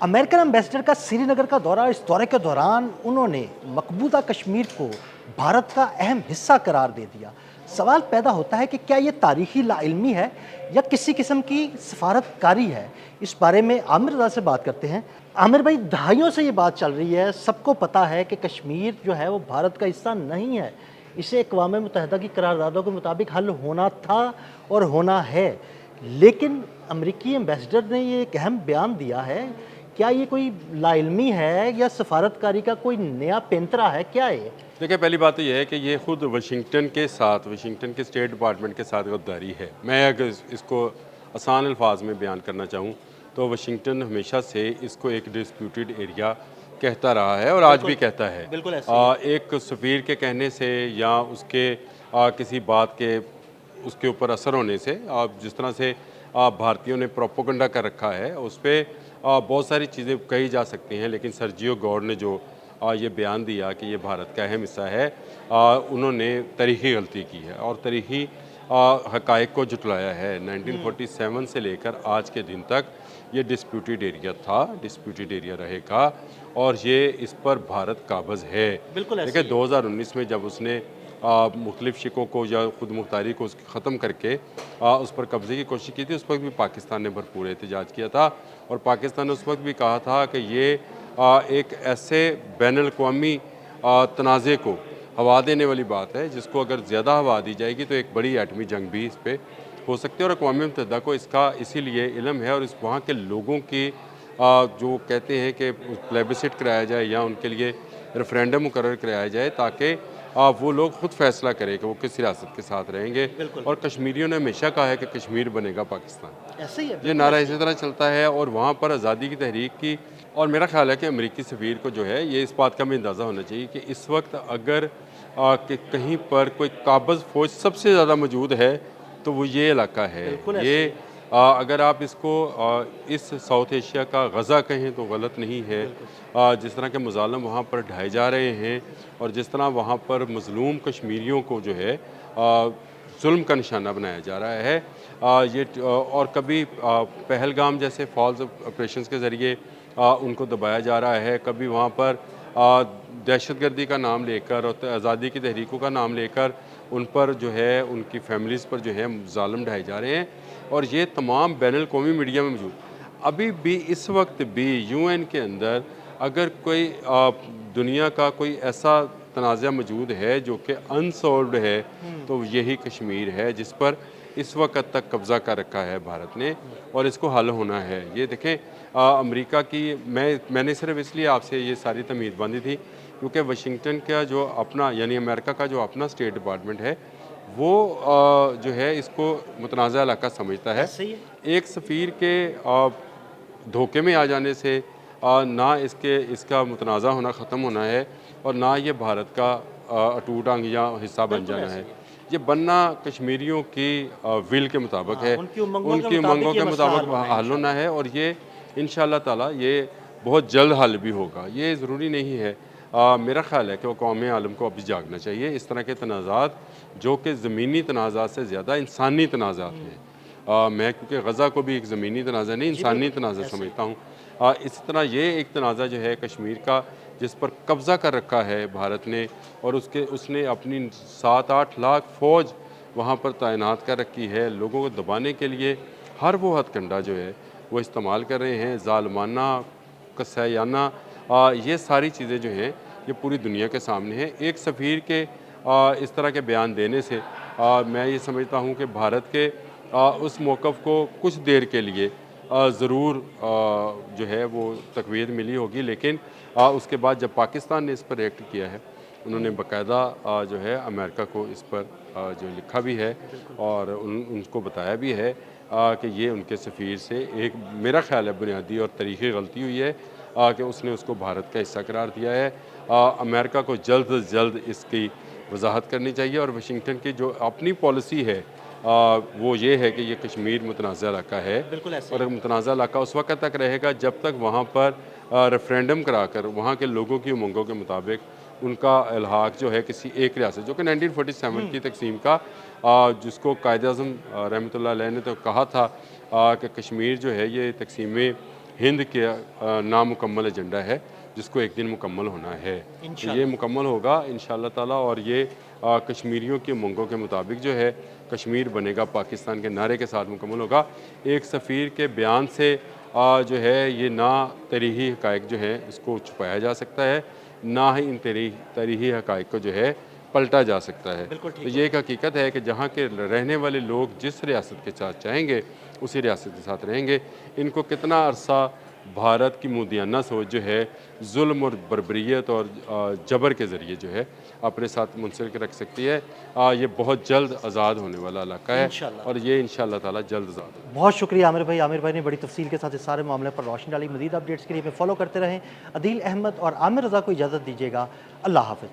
American ambassador का श्रीनगर का दौरा, इस दौरे के दौरान उन्होंने मकबूजा कश्मीर को भारत का अहम हिस्सा करार दे दिया। सवाल पैदा होता है कि क्या ये तारीखी लाइल्मी है या किसी किस्म की सफारतकारी है। इस बारे में आमिर रज़ा से बात करते हैं। आमिर भाई, दहाइयों से ये बात चल रही है, सबको पता है कि कश्मीर जो है वो भारत का हिस्सा नहीं है। इसे अक़वाम मुत्तहिदा की करारदादों के मुताबिक हल होना था और होना है, लेकिन अमरीकी एम्बेसडर ने ये एक अहम बयान दिया है। क्या ये कोई लाइल्मी है या सफारतकारी का कोई नया पेंतरा है, क्या है ये? देखिए, पहली बात तो ये है कि ये खुद वाशिंगटन के साथ, वाशिंगटन के स्टेट डिपार्टमेंट के साथ गद्दारी है। मैं अगर इसको आसान अल्फाज में बयान करना चाहूँ तो वाशिंगटन हमेशा से इसको एक डिस्प्यूटेड एरिया कहता रहा है और आज भी कहता है। बिल्कुल ऐसे ही है। एक सफ़ीर के कहने से या उसके किसी बात के उसके ऊपर असर होने से, जिस तरह से भारतीयों ने प्रोपोगंडा कर रखा है, उस पर बहुत सारी चीज़ें कही जा सकती हैं, लेकिन सर्जियो गौर ने जो ये बयान दिया कि ये भारत का अहम हिस्सा है, उन्होंने तारीख़ी गलती की है और तारीख़ी हक़ाइक़ को जुटलाया है। 1947 से लेकर आज के दिन तक ये डिस्प्यूटेड एरिया था, डिस्प्यूटेड एरिया रहेगा और ये इस पर भारत काबज़ है। बिल्कुल ऐसे देखिए, ही है। 2019 में जब उसने मुख्तलिफ़ शिकों को या खुद मुख्तारी को उसकी ख़त्म करके उस पर कब्ज़े की कोशिश की थी, उस वक्त भी पाकिस्तान ने भरपूर एहतजाज किया था और पाकिस्तान ने उस वक्त भी कहा था कि ये एक ऐसे बैनुल-अक़वामी तनाज़े को हवा देने वाली बात है जिसको अगर ज़्यादा हवा दी जाएगी तो एक बड़ी एटमी जंग भी इस पर हो सकती है और अक़वाम मुत्तहिदा को इसका इसीलिए इल्म है और इस वहाँ के लोगों की जो कहते हैं कि प्लेबिसिट कराया जाए या उनके लिए रेफरेंडम मुकर्रर कराया जाए ताकि वो लोग खुद फैसला करें कि वो किस रियासत के साथ रहेंगे। बिल्कुल और कश्मीरियों ने हमेशा कहा है कि कश्मीर बनेगा पाकिस्तान। ऐसे ही है। ये बिल्कुल नारा ऐसे ही इसी तरह चलता है और वहाँ पर आज़ादी की तहरीक की, और मेरा ख्याल है कि अमरीकी सफ़ीर को जो है ये इस बात का भी अंदाज़ा होना चाहिए कि इस वक्त अगर कि कहीं पर कोई काबज़ फ़ौज सबसे ज़्यादा मौजूद है तो वो ये इलाका है। बिल्कुल ये ऐसे ही है। अगर आप इसको इस साउथ एशिया का गज़ा कहें तो गलत नहीं है। बिल्कुल। जिस तरह के मुज़ालम वहाँ पर ढाए जा रहे हैं और जिस तरह वहाँ पर मज़लूम कश्मीरियों को जो है जुल्म का निशाना बनाया जा रहा है, और कभी पहलगाम जैसे फॉल्स ऑपरेशंस के ज़रिए उनको दबाया जा रहा है, कभी वहाँ पर दहशतगर्दी का नाम लेकर और आज़ादी की तहरीकों का नाम लेकर उन पर जो है, उनकी फैमिलीज़ पर जो है ज़ालम ढाए जा रहे हैं और ये तमाम बैनुल-अक़वामी मीडिया में मौजूद। अभी भी इस वक्त भी यूएन के अंदर अगर कोई दुनिया का कोई ऐसा तनाज़ा मौजूद है जो कि अनसॉल्व्ड है तो यही कश्मीर है, जिस पर इस वक्त तक कब्ज़ा कर रखा है भारत ने और इसको हल होना है। ये देखें, अमेरिका की मैंने सिर्फ इसलिए आपसे ये सारी तमीज़बानी थी क्योंकि वाशिंगटन का जो अपना यानी अमेरिका का जो अपना स्टेट डिपार्टमेंट है वो जो है इसको मुतनाज़ा इलाका समझता है। ऐसे ही है। एक सफ़ीर के धोखे में आ जाने से ना इसका मुतनाज़ा होना ख़त्म होना है और ना ये भारत का अटूट अंग या हिस्सा बन बिल्कुल जाना ऐसे है। ही है। ये बनना कश्मीरियों की विल के मुताबिक हाँ, है, उनकी उमंगों के उनकी मुताबिक उमंगों ये के मसला हल मुताबिक होना है हल होना इंशाल्लाह। है और ये इंशाअल्लाह ताला ये बहुत जल्द हल भी होगा। ये ज़रूरी नहीं है। मेरा ख़्याल है कि अक़वाम आलम को अभी जागना चाहिए। इस तरह के तनाज़ात जो कि ज़मीनी तनाज़ात से ज़्यादा इंसानी तनाज़ात हैं, मैं क्योंकि गज़ा को भी एक ज़मीनी तनाज़ा नहीं, जी इंसानी बिल्कुल, तनाज़ा ऐसे ही। समझता हूँ। इसी तरह ये एक तनाज़ा जो है कश्मीर का, जिस पर कब्ज़ा कर रखा है भारत ने और उसने अपनी 7-8 लाख फ़ौज वहाँ पर तैनात कर रखी है। लोगों को दबाने के लिए हर वो हथकंडा जो है वो इस्तेमाल कर रहे हैं, ज़ालिमाना, कसायाना, ये सारी चीज़ें जो हैं ये पूरी दुनिया के सामने हैं। एक सफ़ीर के इस तरह के बयान देने से मैं ये समझता हूँ कि भारत के उस मौक़िफ़ को कुछ देर के लिए ज़रूर जो है वो तक़वीत मिली होगी, लेकिन उसके बाद जब पाकिस्तान ने इस पर रिएक्ट किया है, उन्होंने बाकायदा जो है अमेरिका को इस पर जो लिखा भी है बिल्कुल। और उनको बताया भी है कि ये उनके सफ़ीर से एक मेरा ख़्याल है बुनियादी और तारीख़ी गलती हुई है कि उसने उसको भारत का हिस्सा करार दिया है। अमेरिका को जल्द से जल्द इसकी वजाहत करनी चाहिए और वाशिंगटन की जो अपनी पॉलिसी है वो ये है कि ये कश्मीर मुतनाज़ा इलाका है बिल्कुल ऐसे ही और है। मुतनाज़ा इलाका उस वक्त तक रहेगा जब तक वहाँ पर रेफरेंडम कराकर वहाँ के लोगों की उमंगों के मुताबिक उनका इल्हाक जो है किसी एक रियासत, जो कि 1947 की तकसीम का जिसको कायद-ए-आज़म रहमतुल्लाह अलैह ने तो कहा था कि कश्मीर जो है ये तकसीम हिंद के नामुकम्मल एजेंडा है जिसको एक दिन मुकम्मल होना है। तो ये मुकम्मल होगा इंशाअल्लाह ताला और ये कश्मीरियों की उमंगों के मुताबिक जो है कश्मीर बनेगा पाकिस्तान के नारे के साथ मुकम्मल होगा। एक सफ़ीर के बयान से जो है ये ना तरीही हक़ाइक़ जो है इसको छुपाया जा सकता है, ना ही इन तरीही हक़ाइक़ को जो है पलटा जा सकता है। तो ये एक हकीकत है कि जहाँ के रहने वाले लोग जिस रियासत के साथ चाहेंगे उसी रियासत के साथ रहेंगे। इनको कितना अरसा भारत की मुदियाना सोच जो है जुल्म और बर्बरियत और जबर के ज़रिए जो है अपने साथ मुंसलिक रख सकती है। ये बहुत जल्द आज़ाद होने वाला इलाका है और ये इंशाअल्लाह ताला जल्द आज़ाद होगा। बहुत शुक्रिया आमिर भाई। आमिर भाई ने बड़ी तफसील के साथ इस सारे मामले पर रोशनी डाली। मज़ीद अपडेट्स के लिए हमें फॉलो करते रहें। अदील अहमद और आमिर रज़ा को इजाज़त दीजिएगा। अल्लाह हाफ़िज़।